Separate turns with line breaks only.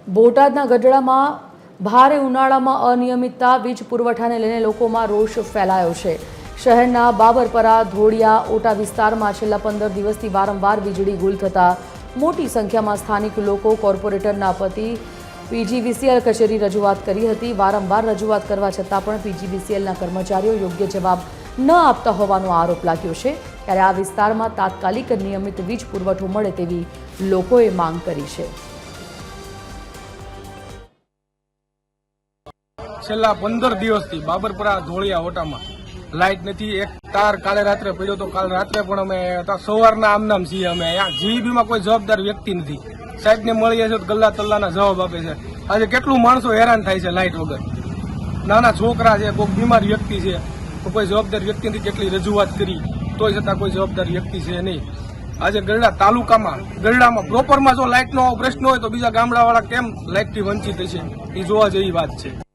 બોટાદના ગઢડામાં ભારે ઉનાળામાં અનિયમિતતા વીજ પુરવઠાને લઈને લોકોમાં રોષ ફેલાયો છે। શહેરના બાબરપરા, ધોળિયા, ઓટા વિસ્તારમાં છેલ્લા 15 દિવસથી વારંવાર વીજળી ગુલ થતા મોટી સંખ્યામાં સ્થાનિક લોકો કોર્પોરેટરના પતિ પીજીવીસીએલ કચેરી રજૂઆત કરી હતી। વારંવાર રજૂઆત કરવા છતાં પણ પીજીવીસીએલના કર્મચારીઓ યોગ્ય જવાબ ન આપતા હોવાનો આરોપ લાગ્યો છે। ત્યારે આ વિસ્તારમાં તાત્કાલિક નિયમિત વીજ પુરવઠો મળે તેવી લોકોએ માંગ કરી છે।
છેલ્લા 15 દિવસથી બાબરપરા, ધોળિયા, ઓટામાં લાઇટ નથી। એક તાર કાલે રાત્રે પડ્યો તો કાલ રાત્રે પણ અમે સવારના આમનામ છીએ। અમે જીઈબીમાં કોઈ જવાબદાર વ્યક્તિ નથી। સાહેબને મળીએ છીએ તો ગલ્લા તલ્લાના જવાબ આપે છે। આજે કેટલું માણસો હેરાન થાય છે લાઇટ વગર। નાના છોકરા છે, કોઈ બીમાર વ્યક્તિ છે, તો કોઈ જવાબદાર વ્યક્તિ નથી। કેટલી રજૂઆત કરી તોય છતાં કોઈ જવાબદાર વ્યક્તિ છે નહીં। આજે ગરડા તાલુકામાં ગરડામાં પ્રોપરમાં જો લાઇટનો પ્રશ્ન હોય તો બીજા ગામડાવાળા કેમ લાઇટથી વંચિત છે, એ જોવા જેવી વાત છે।